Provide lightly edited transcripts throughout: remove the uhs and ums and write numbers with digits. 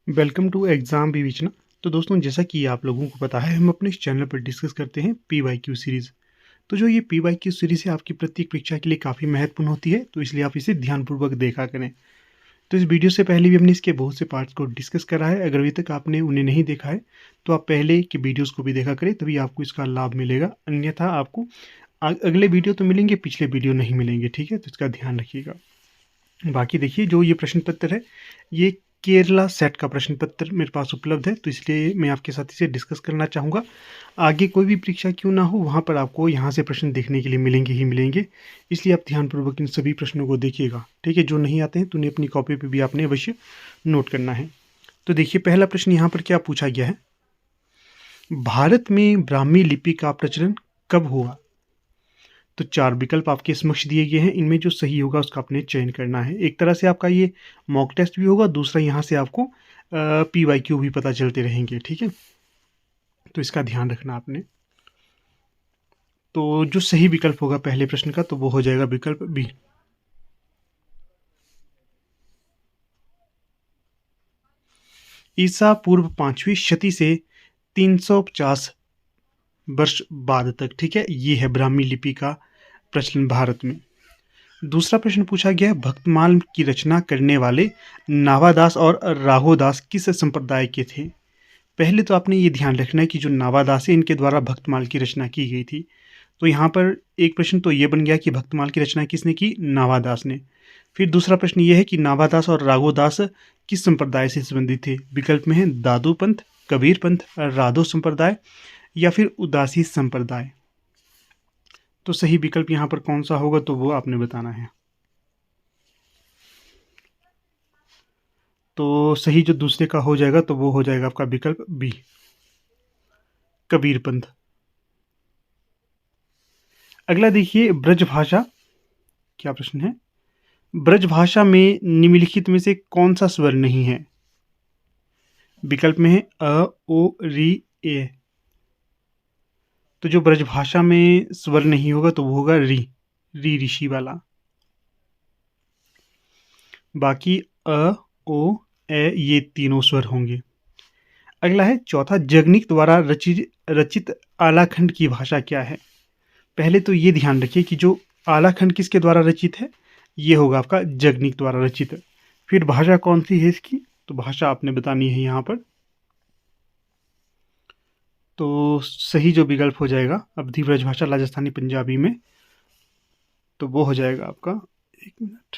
Welcome to exam विवेचना। तो दोस्तों, जैसा कि आप लोगों को पता है, हम अपने इस चैनल पर डिस्कस करते हैं पीवाईक्यू सीरीज़। तो जो ये पीवाईक्यू सीरीज़ है आपकी प्रत्येक परीक्षा के लिए काफ़ी महत्वपूर्ण होती है, तो इसलिए आप इसे ध्यानपूर्वक देखा करें। तो इस वीडियो से पहले भी हमने इसके बहुत से पार्ट्स को डिस्कस करा है। अगर अभी तक आपने उन्हें नहीं देखा है तो आप पहले के वीडियोज़ को भी देखा करें, तभी आपको इसका लाभ मिलेगा। अन्यथा आपको अगले वीडियो तो मिलेंगे, पिछले वीडियो नहीं मिलेंगे। ठीक है, तो इसका ध्यान रखिएगा। बाकी देखिए, जो ये प्रश्न पत्र है, ये केरला सेट का प्रश्न पत्र मेरे पास उपलब्ध है, तो इसलिए मैं आपके साथ इसे डिस्कस करना चाहूँगा। आगे कोई भी परीक्षा क्यों ना हो, वहाँ पर आपको यहाँ से प्रश्न देखने के लिए मिलेंगे ही मिलेंगे। इसलिए आप ध्यानपूर्वक इन सभी प्रश्नों को देखिएगा। ठीक है, जो नहीं आते हैं तो उन्हें अपनी कॉपी पर भी आपने अवश्य नोट करना है। तो देखिए, पहला प्रश्न यहाँ पर क्या पूछा गया है। भारत में ब्राह्मी लिपि का प्रचलन कब हुआ? तो 4 विकल्प आपके समक्ष दिए गए हैं। इनमें जो सही होगा उसका आपने चयन करना है। एक तरह से आपका ये मॉक टेस्ट भी होगा, दूसरा यहाँ से आपको पीवाईक्यू भी पता चलते रहेंगे। ठीक है, तो इसका ध्यान रखना आपने। तो जो सही विकल्प होगा पहले प्रश्न का, तो वो हो जाएगा विकल्प बी। ईसा पूर्व 5वीं शती से 350 वर्ष बाद तक। ठीक है, ये है ब्राह्मी लिपि का प्रचलन भारत में। दूसरा प्रश्न पूछा गया है, भक्तमाल की रचना करने वाले नावादास और राघोदास किस संप्रदाय के थे? पहले तो आपने ये ध्यान रखना है कि जो नावादास है, इनके द्वारा भक्तमाल की रचना की गई थी। तो यहाँ पर एक प्रश्न तो ये बन गया कि भक्तमाल की रचना किसने की? नावादास ने। फिर दूसरा प्रश्न ये है कि नावादास और राघोदास किस संप्रदाय से संबंधित थे? विकल्प में है दादू पंथ, कबीर पंथ, राधो संप्रदाय या फिर उदासी संप्रदाय। तो सही विकल्प यहाँ पर कौन सा होगा, तो वो आपने बताना है। तो सही जो दूसरे का हो जाएगा, तो वो हो जाएगा आपका विकल्प बी, कबीर पंथ। अगला देखिए, ब्रजभाषा क्या प्रश्न है। ब्रजभाषा में निम्नलिखित में से कौन सा स्वर नहीं है? विकल्प में है अ, ओ, री, ए। तो जो ब्रजभाषा में स्वर नहीं होगा तो वो होगा री, री ऋषि वाला। बाकी अ, ओ, ए ये तीनों स्वर होंगे। अगला है चौथा, जगनिक द्वारा रचित आलाखंड की भाषा क्या है? पहले तो ये ध्यान रखिए कि जो आलाखंड किसके द्वारा रचित है, ये होगा आपका जगनिक द्वारा रचित। फिर भाषा कौन सी है इसकी, तो भाषा आपने बतानी है यहाँ पर। तो सही जो विकल्प हो जाएगा अवधी ब्रजभाषा राजस्थानी पंजाबी में, तो वो हो जाएगा आपका, एक मिनट,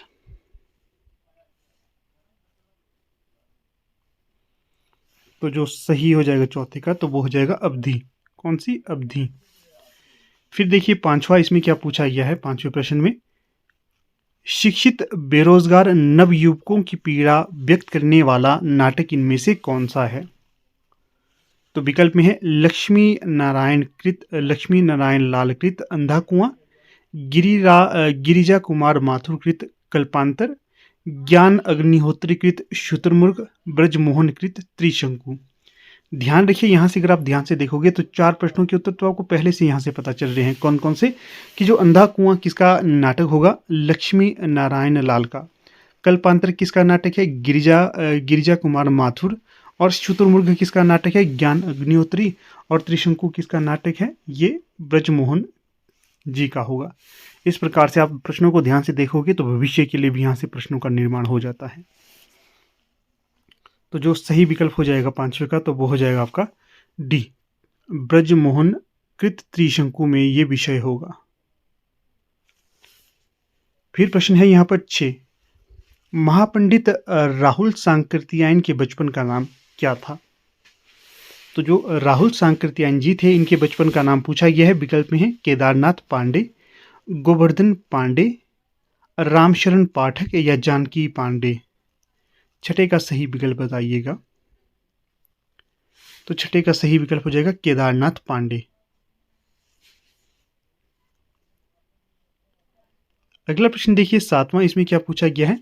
तो जो सही हो जाएगा चौथे का, तो वो हो जाएगा अवधी। कौन सी? अवधी। फिर देखिए पांचवा, इसमें क्या पूछा गया है पांचवें प्रश्न में। शिक्षित बेरोजगार नवयुवकों की पीड़ा व्यक्त करने वाला नाटक इनमें से कौन सा है? तो विकल्प में है लक्ष्मी नारायण लाल कृत अंधा कुआं, गिरिजा कुमार माथुर कृत कल्पांतर, ज्ञान अग्निहोत्री कृत शुतुरमुर्ग, ब्रजमोहन कृत त्रिशंकु। ध्यान रखिए, यहाँ से अगर आप ध्यान से देखोगे तो 4 प्रश्नों के उत्तर तो आपको पहले से यहाँ से पता चल रहे हैं। कौन कौन से? कि जो अंधा कुआं किसका नाटक होगा? लक्ष्मी नारायण लाल का। कल्पांतर किसका नाटक है? गिरिजा कुमार माथुर। और शुतुरमुर्ग किसका नाटक है? ज्ञान अग्निहोत्री। और त्रिशंकु किसका नाटक है? ये ब्रजमोहन जी का होगा। इस प्रकार से आप प्रश्नों को ध्यान से देखोगे तो भविष्य के लिए भी यहाँ से प्रश्नों का निर्माण हो जाता है। तो जो सही विकल्प हो जाएगा पांचवे का, तो वो हो जाएगा आपका डी, ब्रजमोहन कृत त्रिशंकु में ये विषय होगा। फिर प्रश्न है यहाँ पर 6, महापंडित राहुल सांकृत्यायन के बचपन का नाम क्या था? तो जो राहुल सांकृत्यायन जी थे, इनके बचपन का नाम पूछा गया है। विकल्प में है केदारनाथ पांडे, गोवर्धन पांडे, रामशरण पाठक या जानकी पांडे। छठे का सही विकल्प बताइएगा। तो छठे का सही विकल्प हो जाएगा केदारनाथ पांडे। अगला प्रश्न देखिए 7वां, इसमें क्या पूछा गया है।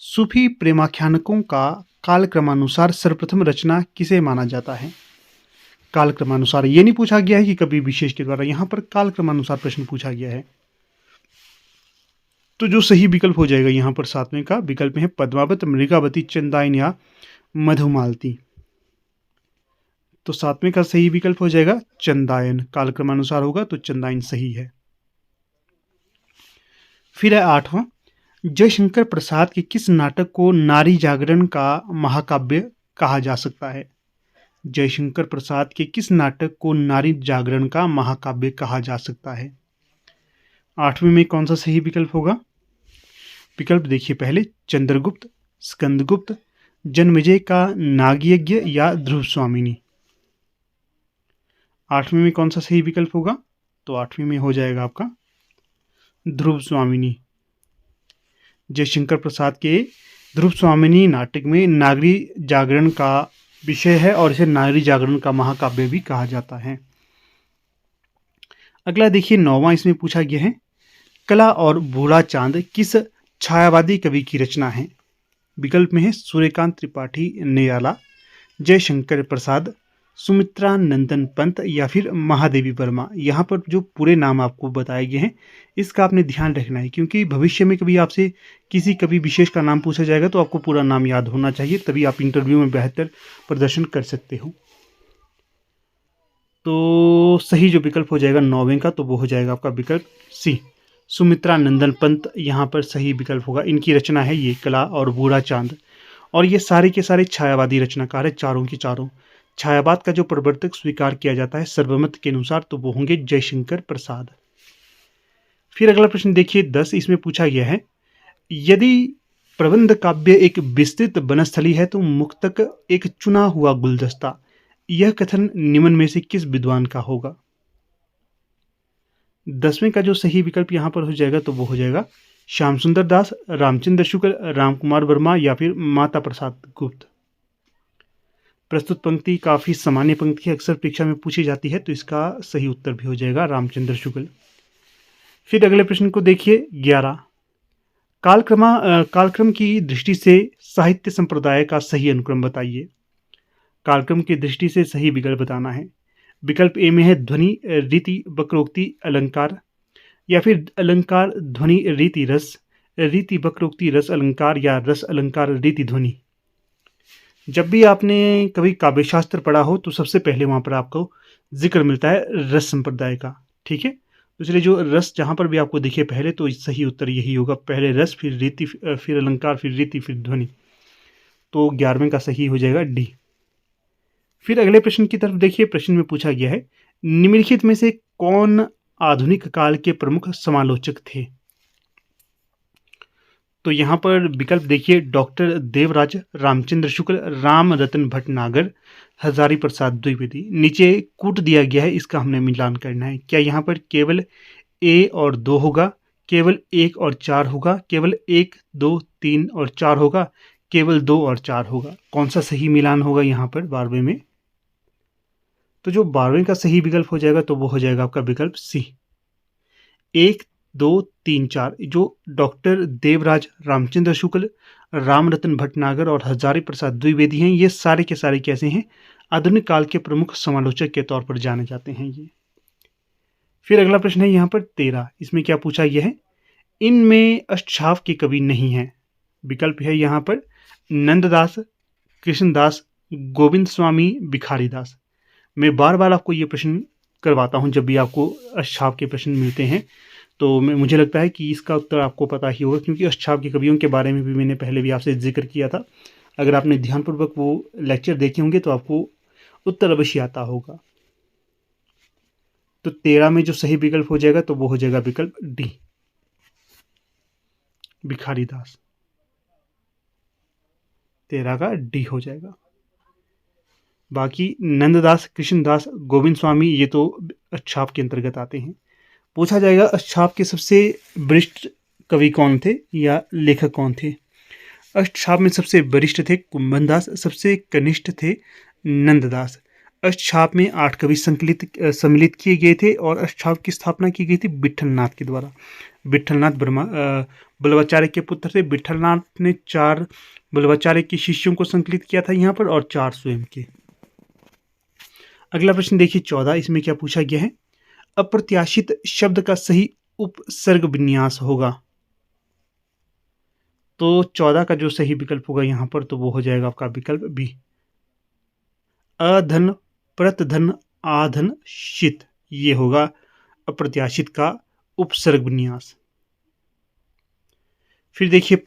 सूफी प्रेमाख्यानकों का कालक्रमानुसार सर्वप्रथम रचना किसे माना जाता है? कालक्रमानुसार ये नहीं पूछा गया है कि कवि विशेष के द्वारा, यहां पर कालक्रमानुसार प्रश्न पूछा गया है। तो जो सही विकल्प हो जाएगा यहाँ पर 7वें का, विकल्प में है पद्मावत, मृगावती, चंदायन या मधुमालती। तो सातवें का सही विकल्प हो जाएगा चंदायन, कालक्रमानुसार होगा तो चंदायन सही है। फिर है आठवां, जयशंकर प्रसाद के किस नाटक को नारी जागरण का महाकाव्य कहा जा सकता है? जयशंकर प्रसाद के किस नाटक को नारी जागरण का महाकाव्य कहा जा सकता है? आठवें में कौन सा सही विकल्प होगा? विकल्प देखिए पहले, चंद्रगुप्त, स्कंदगुप्त, जन्मेजय का नागयज्ञ या ध्रुव स्वामिनी। आठवें में कौन सा सही विकल्प होगा? तो आठवें में हो जाएगा आपका ध्रुव स्वामिनी। जयशंकर प्रसाद के ध्रुव स्वामिनी नाटक में नारी जागरण का विषय है और इसे नारी जागरण का महाकाव्य भी कहा जाता है। अगला देखिए नौवां, इसमें पूछा गया है कला और बूढ़ा चांद किस छायावादी कवि की रचना है? विकल्प में है सूर्यकांत त्रिपाठी निराला, जयशंकर प्रसाद, सुमित्रा नंदन पंत या फिर महादेवी वर्मा। यहाँ पर जो पूरे नाम आपको बताए गए हैं इसका आपने ध्यान रखना है, क्योंकि भविष्य में कभी आपसे किसी कवि विशेष का नाम पूछा जाएगा तो आपको पूरा नाम याद होना चाहिए, तभी आप इंटरव्यू में बेहतर प्रदर्शन कर सकते हो। तो सही जो विकल्प हो जाएगा नौवें का, तो वो हो जाएगा आपका विकल्प सी, सुमित्रा नंदन पंत यहाँ पर सही विकल्प होगा। इनकी रचना है ये कला और बूढ़ा चांद, और ये सारे के सारे छायावादी रचनाकार है, चारों के चारों। छायावाद का जो प्रवर्तक स्वीकार किया जाता है सर्वमत के अनुसार, तो वो होंगे जयशंकर प्रसाद। फिर अगला प्रश्न देखिए 10, इसमें पूछा गया है यदि प्रबंध काव्य एक विस्तृत वनस्थली है तो मुक्तक एक चुना हुआ गुलदस्ता, यह कथन निम्न में से किस विद्वान का होगा? 10वें का जो सही विकल्प यहाँ पर हो जाएगा तो वो हो जाएगा श्याम सुंदर दास, रामचंद्र शुक्ल, रामकुमार वर्मा या फिर माता प्रसाद गुप्त। प्रस्तुत पंक्ति काफी सामान्य पंक्ति अक्सर परीक्षा में पूछी जाती है, तो इसका सही उत्तर भी हो जाएगा रामचंद्र शुक्ल। फिर अगले प्रश्न को देखिए 11, कालक्रम की दृष्टि से साहित्य संप्रदाय का सही अनुक्रम बताइए। कालक्रम की दृष्टि से सही विकल्प बताना है। विकल्प ए में है ध्वनि रीति वक्रोक्ति अलंकार, या फिर अलंकार ध्वनि रीति रस, रीति वक्रोक्ति रस अलंकार, या रस अलंकार रीति ध्वनि। जब भी आपने कभी काव्यशास्त्र पढ़ा हो तो सबसे पहले वहां पर आपको जिक्र मिलता है रस संप्रदाय का, ठीक है। तो इसलिए जो रस जहां पर भी आपको दिखे पहले, तो सही उत्तर यही होगा, पहले रस फिर रीति फिर अलंकार फिर रीति फिर ध्वनि। तो 11वें का सही हो जाएगा डी। फिर अगले प्रश्न की तरफ देखिए, प्रश्न में पूछा गया है निम्नलिखित में से कौन आधुनिक काल के प्रमुख समालोचक थे? तो यहाँ पर विकल्प देखिए डॉक्टर देवराज, रामचंद्र शुक्ल, राम रतन भटनागर, हजारी प्रसाद द्विवेदी। नीचे कूट दिया गया है, इसका हमने मिलान करना है। क्या यहाँ पर केवल ए और 2 होगा, केवल 1 और 4 होगा, केवल 1, 2, 3 और 4 होगा, केवल 2 और 4 होगा? कौन सा सही मिलान होगा यहाँ पर 12वें में? तो जो 12वें का सही विकल्प हो जाएगा तो वो हो जाएगा आपका विकल्प सी, 1, 2, 3, 4। जो डॉक्टर देवराज, रामचंद्र शुक्ल, राम रतन भटनागर और हजारी प्रसाद द्विवेदी हैं, ये सारे के सारे कैसे हैं? आधुनिक काल के प्रमुख समालोचक के तौर पर जाने जाते हैं ये। फिर अगला प्रश्न है यहाँ पर 13, इसमें क्या पूछा गया है इनमें अष्टछाप के कवि नहीं हैं। विकल्प है यहाँ पर नंददास, कृष्णदास, गोविंद स्वामी, भिखारी दास। मैं बार बार आपको ये प्रश्न करवाता हूँ जब भी आपको अष्टछाप के प्रश्न मिलते हैं, तो मुझे लगता है कि इसका उत्तर आपको पता ही होगा, क्योंकि अष्टछाप के कवियों के बारे में भी मैंने पहले भी आपसे जिक्र किया था। अगर आपने ध्यानपूर्वक वो लेक्चर देखे होंगे तो आपको उत्तर अवश्य आता होगा। तो 13 में जो सही विकल्प हो जाएगा तो वो हो जाएगा विकल्प डी, भिखारी दास। 13 का डी हो जाएगा। बाकी नंददास, कृष्णदास, गोविंद स्वामी ये तो अष्टछाप के अंतर्गत आते हैं। पूछा जाएगा अष्टछाप के सबसे वरिष्ठ कवि कौन थे या लेखक कौन थे? अष्टछाप में सबसे वरिष्ठ थे कुंभनदास, सबसे कनिष्ठ थे नंददास। अष्टछाप में 8 कवि सम्मिलित किए गए थे और अष्टछाप की स्थापना की गई थी विट्ठलनाथ के द्वारा। विट्ठलनाथ बल्लवाचार्य के पुत्र थे। विट्ठलनाथ ने 4 बल्लवाचार्य के शिष्यों को संकलित किया था यहाँ पर, और 4 स्वयं के। अगला प्रश्न देखिए 14, इसमें क्या पूछा गया है अप्रत्याशित शब्द का सही उपसर्ग विन्यास होगा। तो 14 का जो सही विकल्प होगा यहाँ पर तो वो हो जाएगा आपका विकल्प बी। अधन प्रतधन आधन शित, ये होगा अप्रत्याशित का उपसर्ग विन्यास। फिर देखिए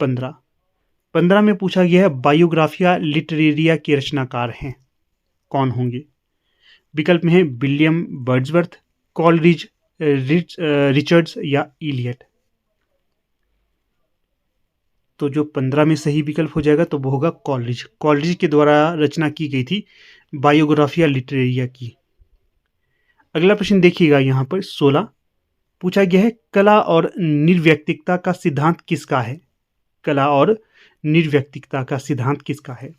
15 में पूछा गया है बायोग्राफिया लिटरेरिया के रचनाकार हैं, कौन होंगे? विकल्प में है विलियम वर्ड्सवर्थ, कॉलरिज, रिचर्ड्स या इलियट। तो जो 15 में सही विकल्प हो जाएगा तो वो होगा कॉलरिज। कॉलरिज के द्वारा रचना की गई थी बायोग्राफिया लिटरेरिया की। अगला प्रश्न देखिएगा यहाँ पर 16 पूछा गया है कला और निर्व्यक्तिकता का सिद्धांत किसका है? कला और निर्व्यक्तिकता का सिद्धांत किसका है?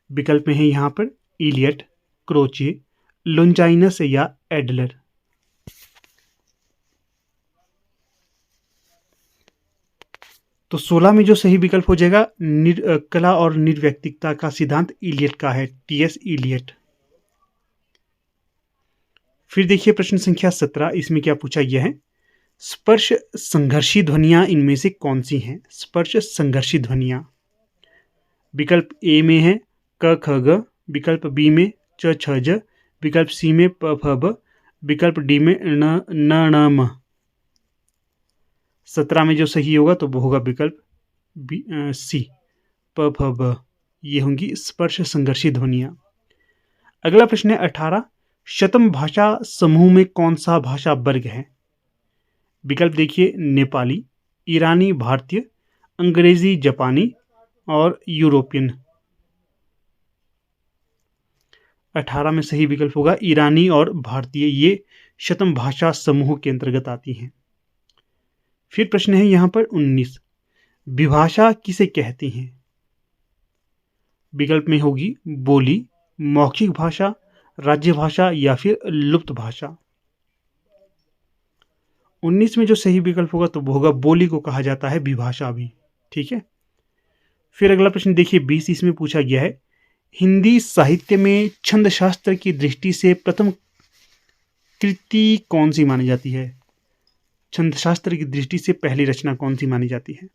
विकल्प में है यहाँ पर इलियट, क्रोचे, लोंजाइनस या एडलर। तो 16 में जो सही विकल्प हो जाएगा कला और निर्व्यक्तिकता का सिद्धांत इलियट का है, टीएस इलियट। फिर देखिए प्रश्न संख्या 17, इसमें क्या पूछा गया है? स्पर्श संघर्षी ध्वनियां इनमें से कौन सी हैं? स्पर्श संघर्षी ध्वनियां। विकल्प ए में है क ख ग, विकल्प बी में च छ ज, विकल्प सी में प फ ब, विकल्प डी में न न म। 17 में जो सही होगा तो वो होगा विकल्प सी, प फ ब, ये होंगी स्पर्श संघर्षी ध्वनियां। अगला प्रश्न है 18, शतम भाषा समूह में कौन सा भाषा वर्ग है? विकल्प देखिए नेपाली, ईरानी भारतीय, अंग्रेजी जापानी और यूरोपियन। 18 में सही विकल्प होगा ईरानी और भारतीय, ये शतम भाषा समूह के अंतर्गत आती हैं। फिर प्रश्न है यहां पर 19, विभाषा किसे कहते हैं? विकल्प में होगी बोली, मौखिक भाषा, राज्य भाषा या फिर लुप्त भाषा। 19 में जो सही विकल्प होगा तो वो होगा बोली को कहा जाता है विभाषा भी, ठीक है। फिर अगला प्रश्न देखिए 20, इसमें पूछा गया है हिंदी साहित्य में छंद शास्त्र की दृष्टि से प्रथम कृति कौन सी मानी जाती है? छंद शास्त्र की दृष्टि से पहली रचना कौन सी मानी जाती है?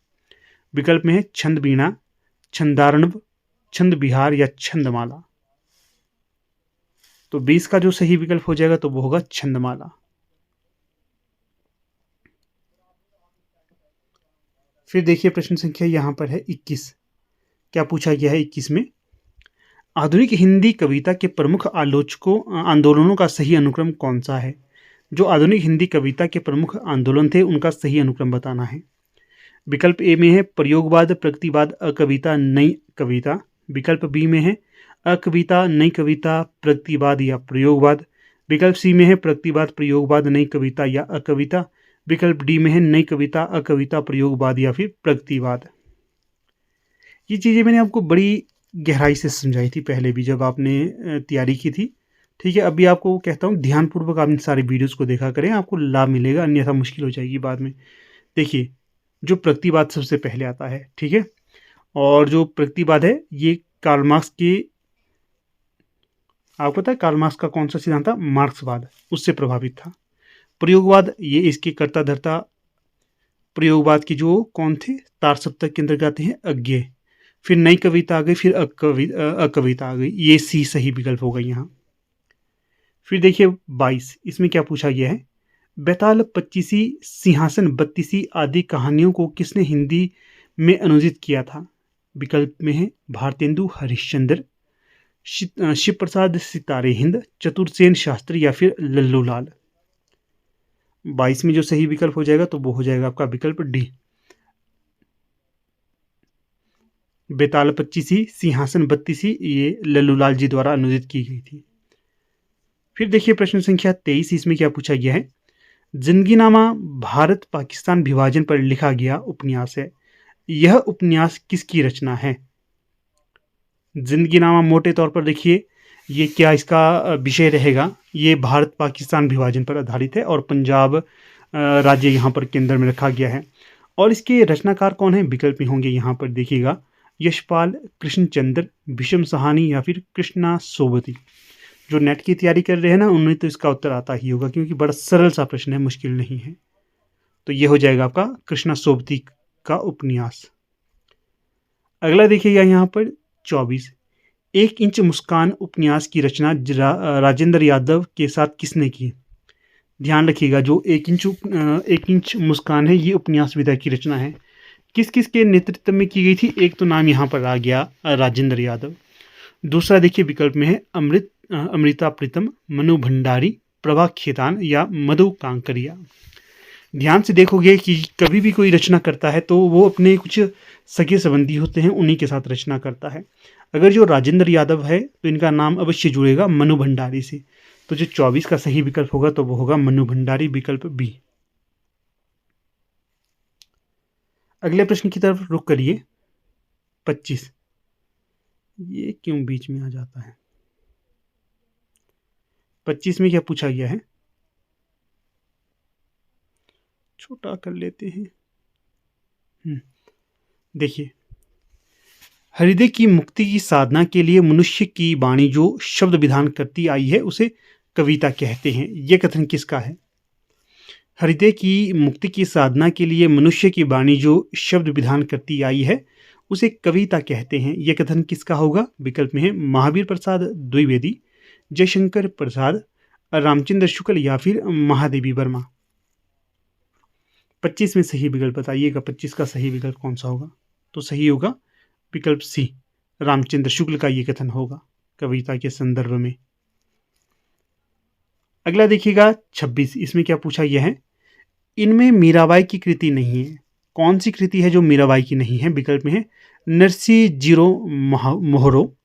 विकल्प में है छंद बीणा, छंदार्णव, छंद विहार या छंदमाला। तो 20 का जो सही विकल्प हो जाएगा तो वो होगा छंदमाला। फिर देखिए प्रश्न संख्या यहां पर है 21, क्या पूछा गया है 21 में? आधुनिक हिंदी कविता के प्रमुख आंदोलनों का सही अनुक्रम कौन सा है? जो आधुनिक हिंदी कविता के प्रमुख आंदोलन थे उनका सही अनुक्रम बताना है। विकल्प ए में है प्रयोगवाद, प्रगतिवाद, अकविता, नई कविता। विकल्प बी में है अकविता, नई कविता, प्रगतिवाद या प्रयोगवाद। विकल्प सी में है प्रगतिवाद, प्रयोगवाद, नई कविता या अकविता। विकल्प डी में है नई कविता, अकविता, प्रयोगवाद या फिर प्रगतिवाद। ये चीज़ें मैंने आपको बड़ी गहराई से समझाई थी पहले भी जब आपने तैयारी की थी, ठीक है। अभी आपको कहता हूँ ध्यानपूर्वक आप इन सारी वीडियोज़ को देखा करें, आपको लाभ मिलेगा, अन्यथा मुश्किल हो जाएगी बाद में। देखिए जो प्रगतिवाद सबसे पहले आता है, ठीक है, और जो प्रगतिवाद है ये कार्ल मार्क्स के, आपको पता है कार्ल मार्क्स का कौन सा सिद्धांत था? मार्क्सवाद, उससे प्रभावित था। प्रयोगवाद ये इसके कर्ता धर्ता प्रयोगवाद की जो कौन थे? तार सप्तक के अंतर्गत आते हैं अज्ञेय। फिर नई कविता आ गई, फिर अकविता आ गई, ये सी सही विकल्प होगा यहाँ। फिर देखिए 22, इसमें क्या पूछा गया है? बेताल 25, सिंहासन 32 आदि कहानियों को किसने हिंदी में अनुदित किया था? विकल्प में है भारतेंदु हरिश्चंद्र, शिव प्रसाद सितारे हिंद, चतुर्सेन शास्त्री या फिर लल्लू लाल। 22 में जो सही विकल्प हो जाएगा तो वो हो जाएगा आपका विकल्प डी, बेताल 25, सिंहासन 32, ये लल्लूलाल जी द्वारा अनुदित की गई थी। फिर देखिए प्रश्न संख्या 23, इसमें क्या पूछा गया है? जिंदगीनामा भारत पाकिस्तान विभाजन पर लिखा गया उपन्यास है, यह उपन्यास किसकी रचना है? जिंदगीनामा मोटे तौर पर देखिए ये क्या इसका विषय रहेगा, ये भारत पाकिस्तान विभाजन पर आधारित है और पंजाब राज्य यहाँ पर केंद्र में रखा गया है। और इसके रचनाकार कौन है? विकल्प में होंगे यहाँ पर देखिएगा यशपाल, कृष्णचंद्र, भीष्म सहानी या फिर कृष्णा सोबती। जो नेट की तैयारी कर रहे हैं ना उन्हें तो इसका उत्तर आता ही होगा, क्योंकि बड़ा सरल सा प्रश्न है, मुश्किल नहीं है। तो ये हो जाएगा आपका कृष्णा सोबती का उपन्यास। अगला देखिएगा यहाँ पर 24, 1 इंच मुस्कान उपन्यास की रचना राजेंद्र यादव के साथ किसने की? ध्यान रखिएगा, जो 1 इंच मुस्कान है ये उपन्यास विधा की रचना है। किस किस के नेतृत्व में की गई थी? एक तो नाम यहाँ पर आ गया राजेंद्र यादव। दूसरा देखिए विकल्प में है अमृता प्रीतम, मनु भंडारी, प्रभा खेतान या मधु कांकरिया। ध्यान से देखोगे कि कभी भी कोई रचना करता है तो वो अपने कुछ सगे संबंधी होते हैं, उन्हीं के साथ रचना करता है। अगर जो राजेंद्र यादव है तो इनका नाम अवश्य जुड़ेगा मनु भंडारी से। तो जो 24 का सही विकल्प होगा तो वो होगा मनु भंडारी, विकल्प बी। अगले प्रश्न की तरफ रुख करिए। 25, ये क्यों बीच में आ जाता है? 25 में क्या पूछा गया है? छोटा कर लेते हैं। देखिए, हृदय की मुक्ति की साधना के लिए मनुष्य की वाणी जो शब्द विधान करती आई है उसे कविता कहते हैं। यह कथन किसका है? हृदय की मुक्ति की साधना के लिए मनुष्य की वाणी जो शब्द विधान करती आई है उसे कविता कहते हैं। यह कथन किसका होगा? विकल्प में है महावीर प्रसाद द्विवेदी, जयशंकर प्रसाद, रामचंद्र शुक्ल या फिर महादेवी वर्मा। 25 में सही विकल्प बताइएगा। 25 का सही विकल्प कौन सा होगा? तो सही होगा विकल्प सी, रामचंद्र शुक्ल का ये कथन होगा कविता के संदर्भ में। अगला देखिएगा 26, इसमें क्या पूछा गया है? इनमें मीराबाई की कृति नहीं है। कौन सी कृति है जो मीराबाई की नहीं है? विकल्प में है नरसी जीरो मोहरो,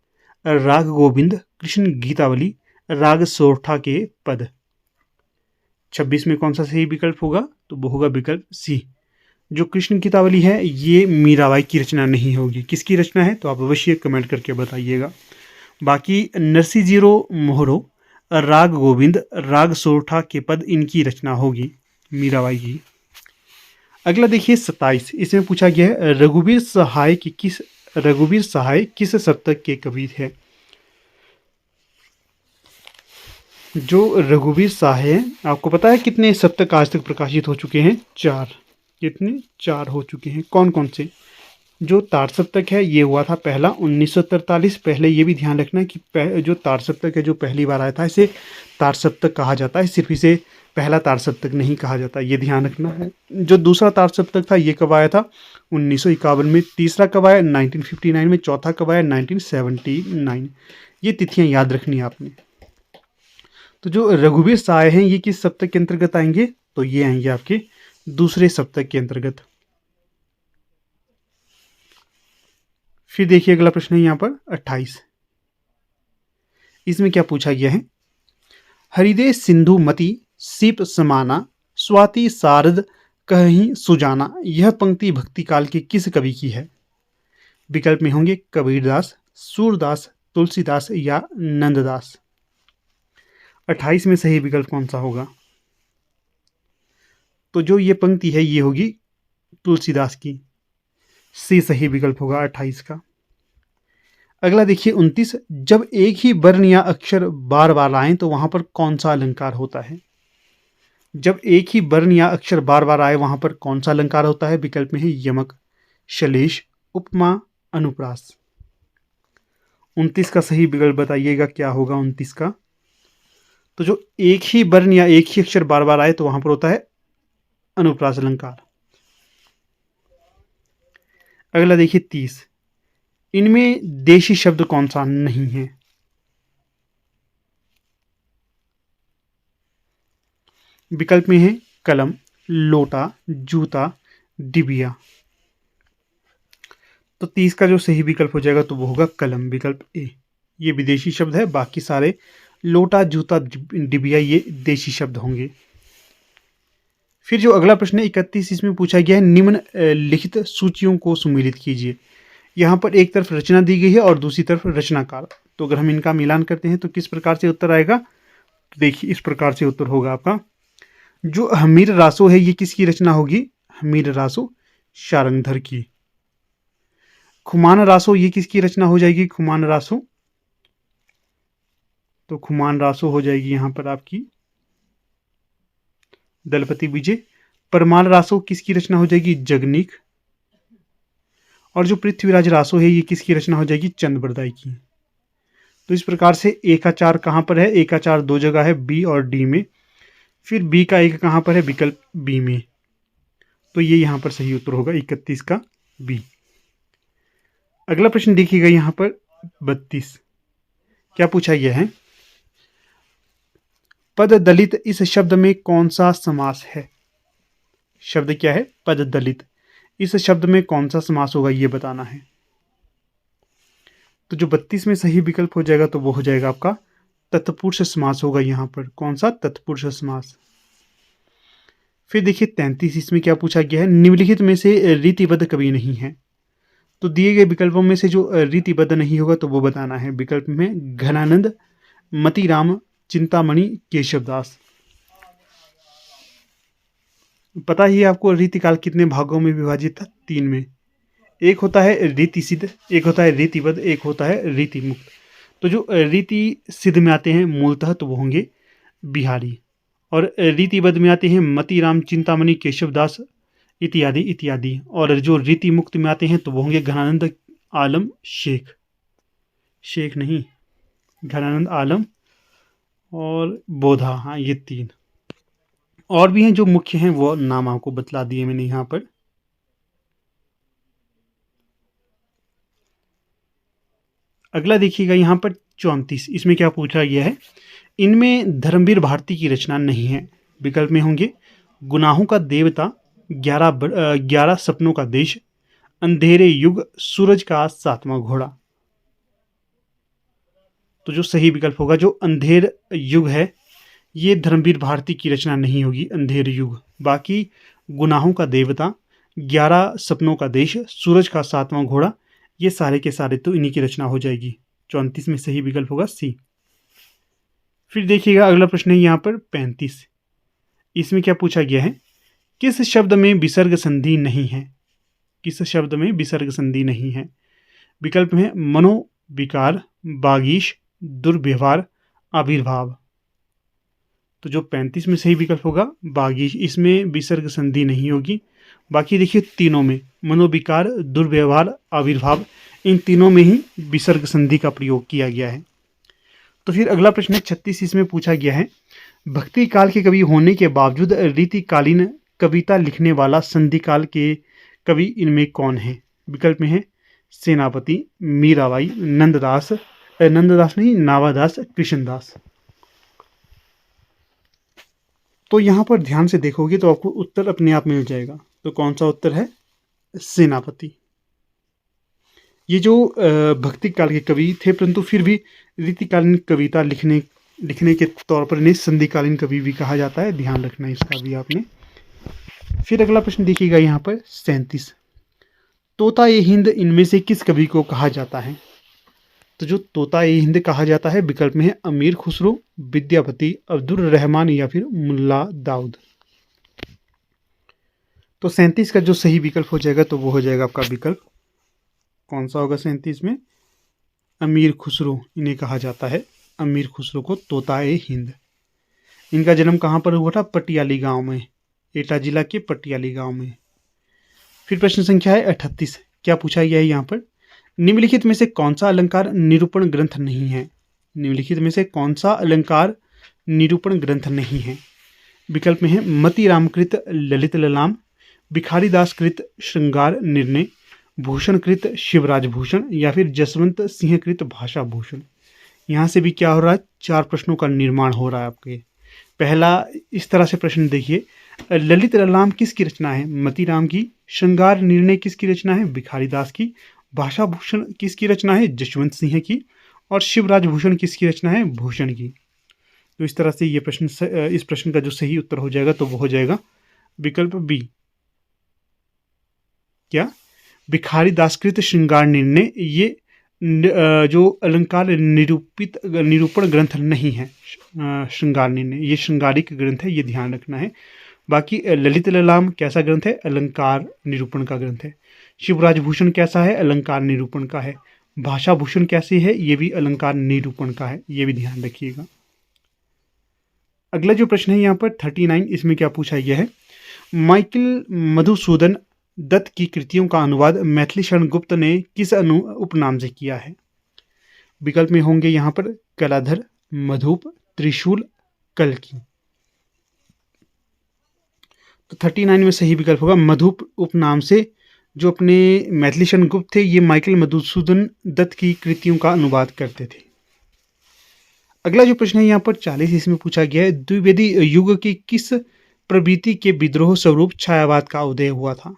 राग गोविंद, कृष्ण गीतावली, राग सोरठा के पद। 26 में कौन सा सही विकल्प होगा? तो वो होगा विकल्प सी, जो कृष्ण गीतावली है ये मीराबाई की रचना नहीं होगी। किसकी रचना है? तो आप अवश्य कमेंट करके बताइएगा। बाकी नरसी जीरो मोहरो, राग गोविंद, राग सोरठा के पद इनकी रचना होगी मीराबाई की। अगला देखिए 27, इसमें पूछा गया है रघुवीर सहाय किस शतक के कवि है? जो रघुवीर सहाय है, आपको पता है कितने शतक आज तक प्रकाशित हो चुके हैं? 4। कितने? 4 हो चुके हैं। कौन कौन से? जो तार सप्तक है ये हुआ था पहला 1943। पहले ये भी ध्यान रखना कि जो तार सप्तक है जो पहली बार आया था इसे तार सप्तक कहा जाता है, सिर्फ इसे पहला तार सप्तक नहीं कहा जाता, ये ध्यान रखना है। जो दूसरा तार सप्तक था ये कब आया था? 1951 में। तीसरा कब आया? 1959 में। चौथा कब आया? 1979। ये तिथियां याद रखनी है आपने। तो जो रघुवीर सहाय हैं ये किस सप्तक के अंतर्गत आएंगे? तो ये आएंगे आपके दूसरे सप्तक के अंतर्गत। फिर देखिए अगला प्रश्न है यहाँ पर 28, इसमें क्या पूछा गया है? हृदय सिंधु मति सीप समाना, स्वाति शारद कहीं सुजाना, यह पंक्ति भक्ति काल के किस कवि की है? विकल्प में होंगे कबीरदास, सूरदास, तुलसीदास या नंददास। 28 में सही विकल्प कौन सा होगा? तो जो ये पंक्ति है ये होगी तुलसीदास की। सी सही विकल्प होगा 28 का। अगला देखिए 29, जब एक ही वर्ण या अक्षर बार बार आए तो वहां पर कौन सा अलंकार होता है? जब एक ही वर्ण या अक्षर बार बार आए वहां पर कौन सा अलंकार होता है? विकल्प में है यमक, श्लेष, उपमा, अनुप्रास। 29 का सही विकल्प बताइएगा क्या होगा 29 का? तो जो एक ही वर्ण या एक ही अक्षर बार बार आए तो वहां पर होता है अनुप्रास अलंकार। अगला देखिए 30, इनमें देशी शब्द कौन सा नहीं है? विकल्प में है कलम, लोटा, जूता, डिबिया। तो 30 का जो सही विकल्प हो जाएगा तो वो होगा कलम, विकल्प ए। ये विदेशी शब्द है, बाकी सारे लोटा, जूता, डिबिया ये देशी शब्द होंगे। फिर जो अगला प्रश्न है 31, इसमें पूछा गया है निम्न लिखित सूचियों को सुमेलित कीजिए। यहाँ पर एक तरफ रचना दी गई है और दूसरी तरफ रचनाकार। तो अगर हम इनका मिलान करते हैं तो किस प्रकार से उत्तर आएगा? तो देखिए इस प्रकार से उत्तर होगा आपका। जो हमीर रासो है ये किसकी रचना होगी? हमीर रासो शारंगधर की। खुमान रासो ये किसकी रचना हो जाएगी? खुमान रासो, तो खुमान रासो हो जाएगी यहां पर आपकी दलपति विजय। परमाल रासो किसकी रचना हो जाएगी? जगनीक। और जो पृथ्वीराज रासो है ये किसकी रचना हो जाएगी? चंद बरदाई की। तो इस प्रकार से ए का 4 कहाँ पर है? ए का 4 दो जगह है, बी और डी में। फिर बी का 1 कहाँ पर है? विकल्प बी में। तो ये यहाँ पर सही उत्तर होगा 31 का बी। अगला प्रश्न देखिएगा यहाँ पर 32। क्या पूछा गया है? पद दलित इस शब्द में कौन सा समास है? शब्द क्या है? पद दलित। इस शब्द में कौन सा समास होगा ये बताना है। तो जो 32 में सही विकल्प हो जाएगा तो वो हो जाएगा आपका तत्पुरुष समास होगा यहाँ पर। कौन सा? तत्पुरुष समास। फिर देखिए 33, इसमें क्या पूछा गया है? निम्नलिखित में से रीतिबद्ध कवि नहीं है। तो दिए गए विकल्पों में से जो रीतिबद्ध नहीं होगा तो वो बताना है। विकल्प में घनानंद, मतीराम, चिंतामणि, केशवदास। पता ही है आपको रीतिकाल कितने भागों में विभाजित था? 3 में। एक होता है रीति सिद्ध, एक होता है रीतिबद्ध, एक होता है रीति मुक्त। तो जो रीति सिद्ध में आते हैं मूलतः तो वो होंगे बिहारी, और रीतिबद्ध में आते हैं मतीराम, चिंतामणि, केशवदास इत्यादि इत्यादि। और जो रीति मुक्त में आते हैं तो वो होंगे घनानंद, आलम, शेख। शेख नहीं, घनानंद, आलम और बोधा। हाँ, ये 3 और भी हैं जो मुख्य हैं, वो नाम आपको बतला दिए मैंने यहाँ पर। अगला देखिएगा यहाँ पर 34। इसमें क्या पूछा गया है? इनमें धर्मवीर भारती की रचना नहीं है। विकल्प में होंगे गुनाहों का देवता, 11 सपनों का देश, अंधेरे युग, सूरज का 7वां घोड़ा। तो जो सही विकल्प होगा, जो अंधेर युग है, ये धर्मवीर भारती की रचना नहीं होगी, अंधेर युग। बाकी गुनाहों का देवता, 11 सपनों का देश, सूरज का 7वां घोड़ा, ये सारे के सारे तो इन्हीं की रचना हो जाएगी। 34 में सही विकल्प होगा सी। फिर देखिएगा अगला प्रश्न है यहाँ पर 35। इसमें क्या पूछा गया है? किस शब्द में विसर्ग संधि नहीं है? किस शब्द में विसर्ग संधि नहीं है? विकल्प में मनोविकार, बागीश, दुर्व्यवहार, आविर्भाव। तो जो 35 में सही विकल्प होगा बागीश, इसमें विसर्ग संधि नहीं होगी। बाकी देखिए तीनों में, मनोविकार, दुर्व्यवहार, आविर्भाव, इन तीनों में ही विसर्ग संधि का प्रयोग किया गया है। तो फिर अगला प्रश्न है 36। इसमें पूछा गया है भक्ति काल के कवि होने के बावजूद रीतिकालीन कविता लिखने वाला संधि काल के कवि इनमें कौन है? विकल्प में है सेनापति, मीराबाई, नंददास नहीं, नावादास, कृष्णदास। तो यहाँ पर ध्यान से देखोगे तो आपको उत्तर अपने आप मिल जाएगा। तो कौन सा उत्तर है? सेनापति। ये जो भक्ति काल के कवि थे, परंतु फिर भी रीतिकालीन कविता लिखने के तौर पर इन्हें संधिकालीन कवि भी कहा जाता है। ध्यान रखना इसका भी आपने। फिर अगला प्रश्न देखिएगा यहाँ पर 37। तोता ए हिंद इनमें से किस कवि को कहा जाता है? तो जो तोता ए हिंद कहा जाता है, विकल्प में है अमीर खुसरो, विद्यापति, अब्दुल रहमान या फिर मुल्ला दाऊद। तो 37 का जो सही विकल्प हो जाएगा तो वो हो जाएगा आपका विकल्प कौन सा होगा? 37 में अमीर खुसरो इन्हें कहा जाता है। अमीर खुसरो को तोता ए हिंद। इनका जन्म कहाँ पर हुआ था? पटियाली गांव में, एटा जिला के पटियाली गांव में। फिर प्रश्न संख्या है 38। क्या पूछा गया है यहाँ पर? निम्नलिखित में से कौन सा अलंकार निरूपण ग्रंथ नहीं है? निम्नलिखित में से कौन सा अलंकार निरूपण ग्रंथ नहीं है? विकल्प में है मती रामकृत ललित ललाम, भिखारीदास कृत श्रृंगार निर्णय, भूषण कृत शिवराज भूषण या फिर जसवंत सिंह कृत भाषा भूषण। यहाँ से भी क्या हो रहा है? 4 प्रश्नों का निर्माण हो रहा है आपके। पहला इस तरह से प्रश्न देखिए, ललित ललाम किसकी रचना है? मतीराम की। श्रृंगार निर्णय किसकी रचना है? भिखारीदास की। भाषा भूषण किसकी रचना है? जसवंत सिंह की। और शिवराज भूषण किसकी रचना है? भूषण की। तो इस तरह से ये प्रश्न, इस प्रश्न का जो सही उत्तर हो जाएगा तो वो हो जाएगा विकल्प बी। क्या? भिखारीदासकृत श्रृंगार निर्णय ये जो अलंकार निरूपण ग्रंथ नहीं है। श्रृंगार निर्णय ये श्रृंगारिक ग्रंथ है, ये ध्यान रखना है। बाकी ललित ललाम कैसा ग्रंथ है? अलंकार निरूपण का ग्रंथ है। शिवराज भूषण कैसा है? अलंकार निरूपण का है। भाषा भूषण कैसी है? ये भी अलंकार निरूपण का है, ये भी ध्यान रखिएगा। अगला जो प्रश्न है यहाँ पर 39, इसमें क्या पूछा गया है? माइकल मधुसूदन दत्त की कृतियों का अनुवाद मैथिली शरण गुप्त ने किस उपनाम से किया है? विकल्प में होंगे यहाँ पर कलाधर, मधुप, त्रिशूल, कल्कि। तो 39 में सही विकल्प होगा मधुप उपनाम से जो अपने मैथिली शरण गुप्त थे, ये माइकल मधुसूदन दत्त की कृतियों का अनुवाद करते थे। अगला जो प्रश्न है यहाँ पर 40 इसमें पूछा गया है, द्विवेदी युग की किस प्रवृत्ति के विद्रोह स्वरूप छायावाद का उदय हुआ था?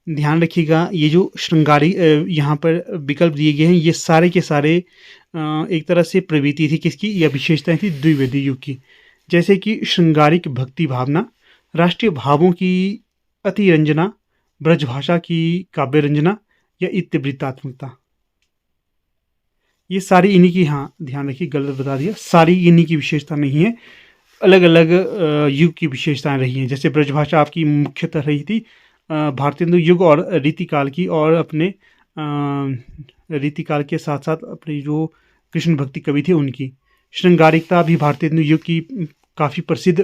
ध्यान रखिएगा, ये जो श्रृंगारी यहाँ पर विकल्प दिए गए हैं, ये सारे के सारे एक तरह से प्रवृत्ति थी किसकी या विशेषताएं थी द्विवेदी युग की, जैसे कि श्रृंगारिक भक्ति भावना, राष्ट्रीय भावों की अतिरंजना, ब्रजभाषा की काव्य रंजना या इत्यवृत्तात्मकता। ये सारी इन्हीं की, हाँ ध्यान रखिए गलत बता दिया, सारी इन्हीं की विशेषता नहीं है, अलग अलग युग की विशेषताएं रही हैं। जैसे ब्रजभाषा आपकी मुख्यतः रही थी भारतेंदु युग और रीतिकाल की, और अपने रीतिकाल के साथ साथ अपने जो कृष्ण भक्ति कवि थे उनकी। श्रृंगारिकता भी भारतेंदु युग की काफ़ी प्रसिद्ध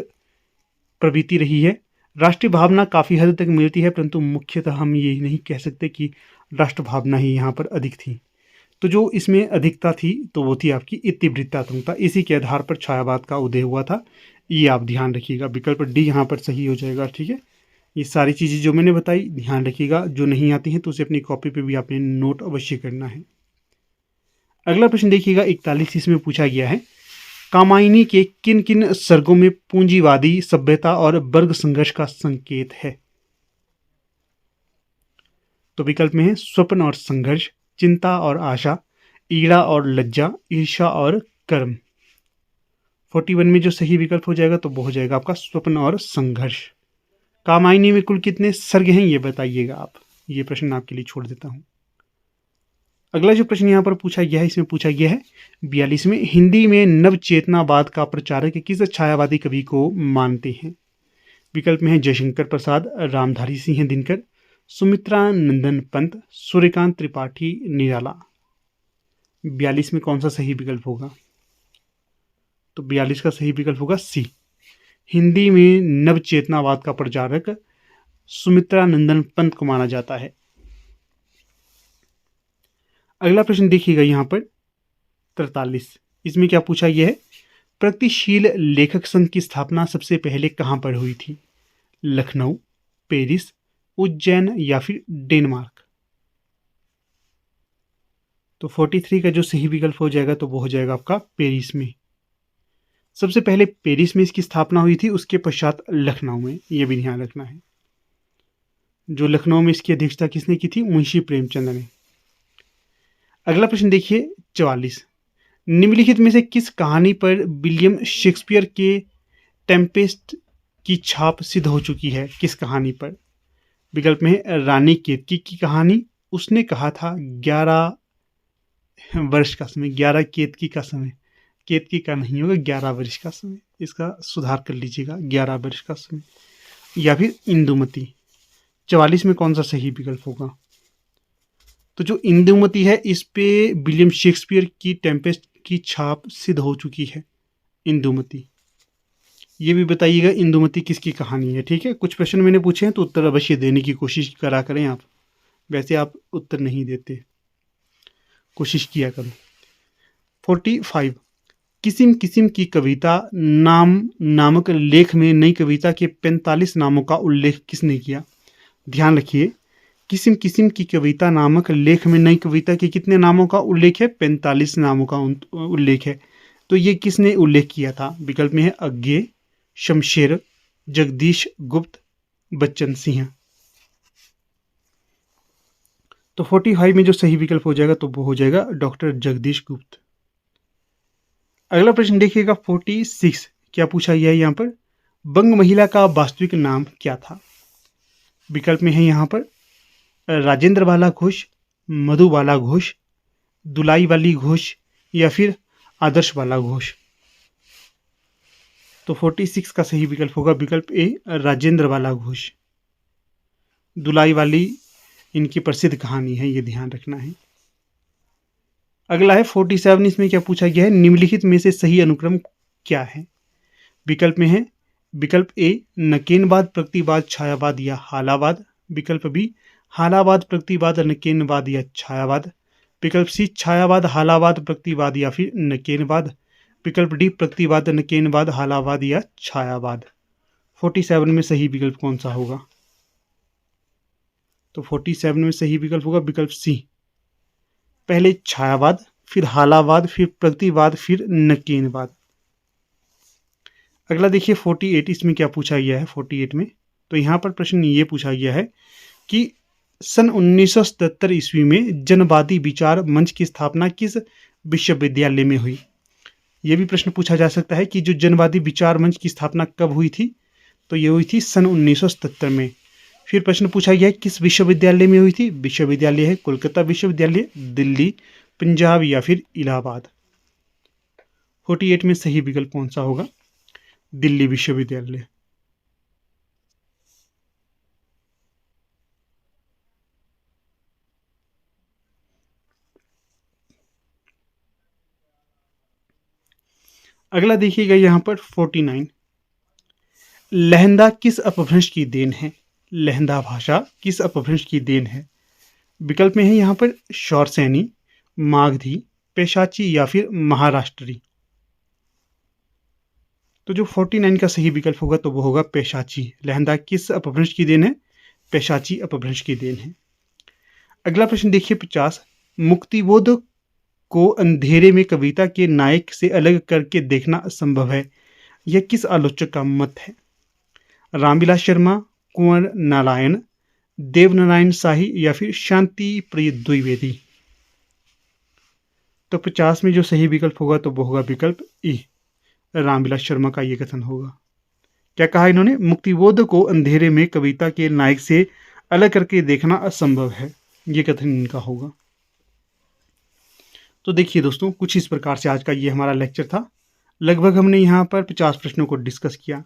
प्रवृत्ति रही है। राष्ट्रीय भावना काफ़ी हद तक मिलती है, परंतु मुख्यतः हम ये नहीं कह सकते कि राष्ट्र भावना ही यहाँ पर अधिक थी। तो जो इसमें अधिकता थी तो वो थी आपकी इतिवृत्तात्मकता, इसी के आधार पर छायावाद का उदय हुआ था। ये आप ध्यान रखिएगा, विकल्प डी यहाँ पर सही हो जाएगा। ठीक है, ये सारी चीज़ें जो मैंने बताई ध्यान रखिएगा, जो नहीं आती हैं तो उसे अपनी कॉपी पे भी आपने नोट अवश्य करना है। अगला प्रश्न देखिएगा 41 इसमें पूछा गया है, कामायनी के किन किन सर्गों में पूंजीवादी सभ्यता और वर्ग संघर्ष का संकेत है? तो विकल्प में है स्वप्न और संघर्ष, चिंता और आशा, ईड़ा और लज्जा, ईर्षा और कर्म। 41 में जो सही विकल्प हो जाएगा तो वो हो जाएगा आपका स्वप्न और संघर्ष। कामायनी में कुल कितने सर्ग हैं ये बताइएगा आप, ये प्रश्न आपके लिए छोड़ देता हूं। अगला जो प्रश्न यहाँ पर पूछा गया है, इसमें पूछा गया है 42 में, हिंदी में नवचेतनावाद का प्रचारक किस छायावादी कवि को मानते हैं? विकल्प में है जयशंकर प्रसाद, रामधारी सिंह दिनकर, सुमित्रा नंदन पंत, सूर्यकांत त्रिपाठी निराला। 42 में कौन सा सही विकल्प होगा? तो 42 का सही विकल्प होगा सी, हिंदी में नवचेतनावाद का प्रचारक सुमित्रा नंदन पंत को माना जाता है। अगला प्रश्न देखिएगा यहाँ पर 43, इसमें क्या पूछा गया है, प्रगतिशील लेखक संघ की स्थापना सबसे पहले कहाँ पर हुई थी? लखनऊ, पेरिस, उज्जैन या फिर डेनमार्क। तो 43 का जो सही विकल्प हो जाएगा तो वो हो जाएगा आपका पेरिस में। सबसे पहले पेरिस में इसकी स्थापना हुई थी, उसके पश्चात लखनऊ में, यह भी ध्यान रखना है। जो लखनऊ में इसकी अध्यक्षता किसने की थी? मुंशी प्रेमचंद ने। अगला प्रश्न देखिए 44, निम्नलिखित में से किस कहानी पर विलियम शेक्सपियर के टेम्पेस्ट की छाप सिद्ध हो चुकी है? किस कहानी पर? विकल्प में है रानी केतकी की कहानी, उसने कहा था 11 वर्ष का समय, 11 केतकी का समय, केतकी का नहीं होगा 11 वर्ष का समय, इसका सुधार कर लीजिएगा 11 वर्ष का समय, या फिर इंदुमती। 44 में कौन सा सही विकल्प होगा? तो जो इंदुमती है इस पे विलियम शेक्सपियर की टेम्पेस्ट की छाप सिद्ध हो चुकी है, इंदुमती। ये भी बताइएगा इंदुमती किसकी कहानी है। ठीक है, कुछ प्रश्न मैंने पूछे हैं तो उत्तर अवश्य देने की कोशिश करा करें आप, वैसे आप उत्तर नहीं देते, कोशिश किया करो। 45, किसिम किसिम की कविता नामक लेख में नई कविता के 45 नामों का उल्लेख किसने किया? ध्यान रखिए, किसिम किसिम की कविता नामक लेख में नई कविता के कितने नामों का उल्लेख है? 45 नामों का उल्लेख है। तो ये किसने उल्लेख किया था? विकल्प में है अज्ञे, शमशेर, जगदीश गुप्त, बच्चन सिंह। तो 45 में जो सही विकल्प हो जाएगा तो वो हो जाएगा डॉक्टर जगदीश गुप्त। अगला प्रश्न देखिएगा 46, क्या पूछा गया है यहाँ पर, बंग महिला का वास्तविक नाम क्या था? विकल्प में है यहाँ पर राजेंद्र बाला घोष, मधुबाला घोष, दुलाई वाली घोष या फिर आदर्श बाला घोष। तो 46 का सही विकल्प होगा विकल्प ए, राजेंद्र बाला घोष। दुलाई वाली इनकी प्रसिद्ध कहानी है, ये ध्यान रखना है। अगला है 47, इसमें क्या पूछा गया है, निम्नलिखित में से सही अनुक्रम क्या है? विकल्प में है विकल्प ए नकेनवाद, प्रगतिवाद, छायावाद या हालावाद। विकल्प बी हालावाद, प्रगतिवाद, नकेनवाद या छायावाद। विकल्प सी छायावाद, हालावाद, प्रगतिवाद या फिर नकेनवाद। विकल्प डी प्रगतिवाद, नकेनवाद, हालावाद या छायावाद। 47 में सही विकल्प कौन सा होगा? तो 47 में सही विकल्प होगा विकल्प सी, पहले छायावाद, फिर हालावाद, फिर प्रगतिवाद, फिर नकेनवाद। अगला देखिए 48, इसमें क्या पूछा गया है 48 में? तो यहाँ पर प्रश्न ये पूछा गया है कि सन 1977 ईस्वी में जनवादी विचार मंच की स्थापना किस विश्वविद्यालय में हुई? ये भी प्रश्न पूछा जा सकता है कि जो जनवादी विचार मंच की स्थापना कब हुई थी? तो ये हुई थी सन 1977 में। फिर प्रश्न पूछा गया है किस विश्वविद्यालय में हुई थी? विश्वविद्यालय है कोलकाता विश्वविद्यालय, दिल्ली, पंजाब या फिर इलाहाबाद। 48 में सही विकल्प कौन सा होगा? दिल्ली विश्वविद्यालय। अगला देखिएगा यहाँ पर 49, लहंदा किस अपभ्रंश की देन है? लहंदा भाषा किस अपभ्रंश की देन है? विकल्प में है यहाँ पर शौरसैनी, मागधी, पेशाची या फिर महाराष्ट्री। तो जो 49 का सही विकल्प होगा तो वो होगा पेशाची। लहंदा किस अपभ्रंश की देन है? पेशाची अपभ्रंश की देन है। अगला प्रश्न देखिए 50, मुक्तिबोध को अंधेरे में कविता के नायक से अलग करके देखना असंभव है, यह किस आलोचक का मत है? रामविलास शर्मा, कुंवर नारायण, देवनारायण शाही या फिर शांति प्रिय द्विवेदी। तो 50 में जो सही विकल्प होगा तो वो होगा विकल्प ई, रामविलास शर्मा का ये कथन होगा। क्या कहा इन्होंने? मुक्तिबोध को अंधेरे में कविता के नायक से अलग करके देखना असंभव है, ये कथन इनका होगा। तो देखिए दोस्तों, कुछ इस प्रकार से आज का ये हमारा लेक्चर था। लगभग हमने यहाँ पर 50 प्रश्नों को डिस्कस किया।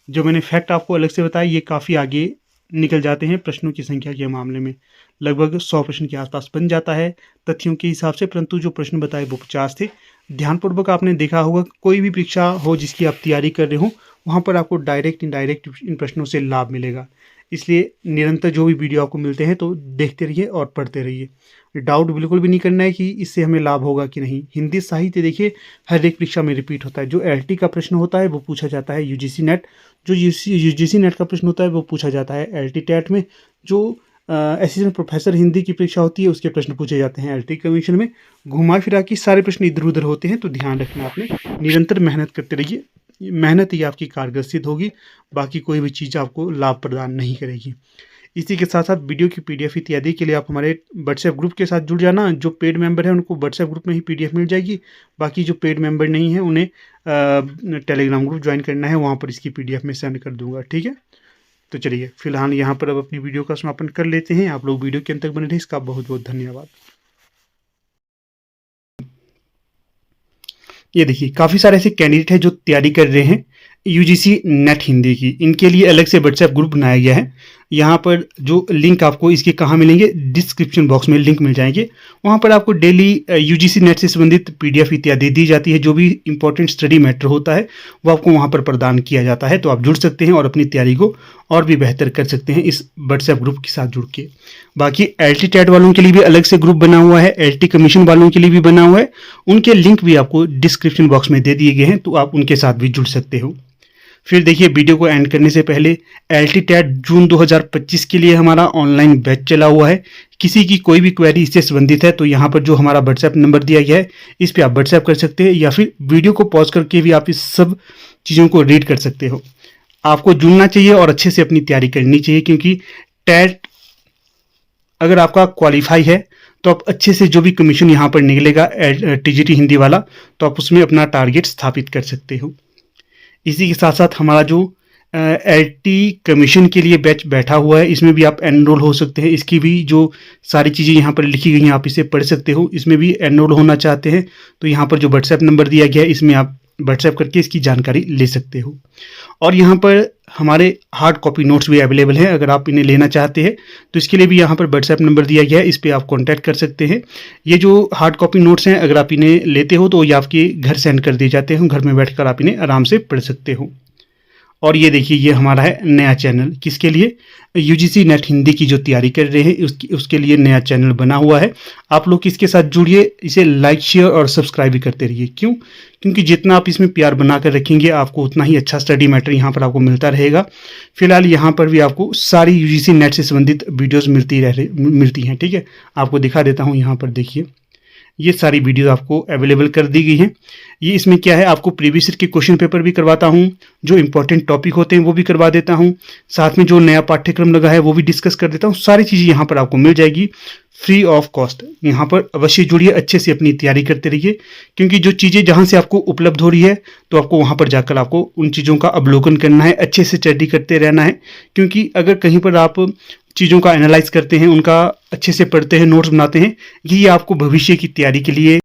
जो मैंने फैक्ट आपको अलग से बताया ये काफ़ी आगे निकल जाते हैं प्रश्नों की संख्या के मामले में। लगभग 100 प्रश्न के आसपास बन जाता है तथ्यों के हिसाब से, परंतु जो प्रश्न बताए वो 50 थे। ध्यानपूर्वक आपने देखा होगा, कोई भी परीक्षा हो जिसकी आप तैयारी कर रहे हो वहाँ पर आपको डायरेक्ट इनडायरेक्ट इन प्रश्नों से लाभ मिलेगा। इसलिए निरंतर जो भी वीडियो आपको मिलते हैं तो देखते रहिए और पढ़ते रहिए। डाउट बिल्कुल भी नहीं करना है कि इससे हमें लाभ होगा कि नहीं। हिंदी साहित्य देखिए हर एक परीक्षा में रिपीट होता है। जो एलटी का प्रश्न होता है वो पूछा जाता है यूजीसी नेट, जो यूजीसी नेट का प्रश्न होता है वो पूछा जाता है एलटी टेट में। जो असिस्टेंट प्रोफेसर हिंदी की परीक्षा होती है उसके प्रश्न पूछे जाते हैं एलटी कमीशन में। घुमा फिरा के सारे प्रश्न इधर उधर होते हैं, तो ध्यान रखना आपने। निरंतर मेहनत करते रहिए, मेहनत ही आपकी कारगर सिद्ध होगी, बाकी कोई भी चीज़ आपको लाभ प्रदान नहीं करेगी। इसी के साथ साथ वीडियो की पीडीएफ इत्यादि के लिए आप हमारे व्हाट्सएप ग्रुप के साथ जुड़ जाना। जो पेड मेंबर है उनको व्हाट्सएप ग्रुप में ही पीडीएफ मिल जाएगी, बाकी जो पेड मेंबर नहीं है उन्हें टेलीग्राम ग्रुप ज्वाइन करना है, वहाँ पर इसकी पीडीएफ में सेंड कर दूंगा। ठीक है, तो चलिए फिलहाल यहाँ पर अब अपनी वीडियो का समापन कर लेते हैं। आप लोग वीडियो के अंत तक बने रहे, इसका बहुत बहुत धन्यवाद। ये देखिए काफ़ी सारे ऐसे कैंडिडेट हैं जो तैयारी कर रहे हैं यूजीसी नेट हिंदी की। इनके लिए अलग से व्हाट्सएप ग्रुप बनाया गया है। यहाँ पर जो लिंक आपको इसके कहाँ मिलेंगे, डिस्क्रिप्शन बॉक्स में लिंक मिल जाएंगे। वहाँ पर आपको डेली यूजीसी नेट से संबंधित पीडीएफ इत्यादि दी जाती है। जो भी इंपॉर्टेंट स्टडी मैटर होता है वो आपको वहाँ पर प्रदान किया जाता है। तो आप जुड़ सकते हैं और अपनी तैयारी को और भी बेहतर कर सकते हैं इस व्हाट्सएप ग्रुप के साथ जुड़ के। बाकी एलटी टेट वालों के लिए भी अलग से ग्रुप बना हुआ है, एलटी कमीशन वालों के लिए भी बना हुआ है। उनके लिंक भी आपको डिस्क्रिप्शन बॉक्स में दे दिए गए हैं, तो आप उनके साथ भी जुड़ सकते हो। फिर देखिए वीडियो को एंड करने से पहले एलटी टेट जून 2025 के लिए हमारा ऑनलाइन बैच चला हुआ है। किसी की कोई भी क्वेरी इससे संबंधित है तो यहाँ पर जो हमारा व्हाट्सएप नंबर दिया गया है इस पर आप व्हाट्सएप कर सकते हैं, या फिर वीडियो को पॉज करके भी आप इस सब चीज़ों को रीड कर सकते हो। आपको जुड़ना चाहिए और अच्छे से अपनी तैयारी करनी चाहिए, क्योंकि टेट अगर आपका क्वालिफाई है तो आप अच्छे से जो भी कमीशन यहाँ पर निकलेगा टीजीटी हिंदी वाला, तो आप उसमें अपना टारगेट स्थापित कर सकते हो। इसी के साथ साथ हमारा जो एलटी कमीशन के लिए बैच बैठा हुआ है, इसमें भी आप एनरोल हो सकते हैं। इसकी भी जो सारी चीज़ें यहाँ पर लिखी गई हैं आप इसे पढ़ सकते हो। इसमें भी एनरोल होना चाहते हैं तो यहाँ पर जो व्हाट्सएप नंबर दिया गया है इसमें आप व्हाट्सएप करके इसकी जानकारी ले सकते हो। और यहाँ पर हमारे हार्ड कॉपी नोट्स भी अवेलेबल हैं, अगर आप इन्हें लेना चाहते हैं तो इसके लिए भी यहाँ पर व्हाट्सएप नंबर दिया गया है, इस पर आप कांटेक्ट कर सकते हैं। ये जो हार्ड कॉपी नोट्स हैं अगर आप इन्हें लेते हो तो ये आपके घर सेंड कर दिए जाते हैं, घर में बैठकर आप इन्हें आराम से पढ़ सकते हो। और ये देखिए ये हमारा है नया चैनल, किसके लिए? यूजीसी नेट हिंदी की जो तैयारी कर रहे हैं उसके लिए नया चैनल बना हुआ है। आप लोग इसके साथ जुड़िए, इसे लाइक शेयर और सब्सक्राइब भी करते रहिए। क्यों? क्योंकि जितना आप इसमें प्यार बना कर रखेंगे आपको उतना ही अच्छा स्टडी मैटर यहाँ पर आपको मिलता रहेगा। फिलहाल यहाँ पर भी आपको सारी यूजीसी नेट से संबंधित वीडियोज़ मिलती हैं। ठीक है, आपको दिखा देता हूँ। यहाँ पर देखिए ये सारी वीडियो आपको अवेलेबल कर दी गई हैं। ये इसमें क्या है, आपको प्रीवियस ईयर के क्वेश्चन पेपर भी करवाता हूँ, जो इंपॉर्टेंट टॉपिक होते हैं वो भी करवा देता हूँ, साथ में जो नया पाठ्यक्रम लगा है वो भी डिस्कस कर देता हूँ। सारी चीज़ें यहाँ पर आपको मिल जाएगी फ्री ऑफ कॉस्ट। यहाँ पर अवश्य जुड़िए, अच्छे से अपनी तैयारी करते रहिए, क्योंकि जो चीज़ें जहाँ से आपको उपलब्ध हो रही है तो आपको वहाँ पर जाकर आपको उन चीज़ों का अवलोकन करना है, अच्छे से स्टडी करते रहना है। क्योंकि अगर कहीं पर आप चीज़ों का एनालाइज करते हैं, उनका अच्छे से पढ़ते हैं, नोट्स बनाते हैं, ये आपको भविष्य की तैयारी के लिए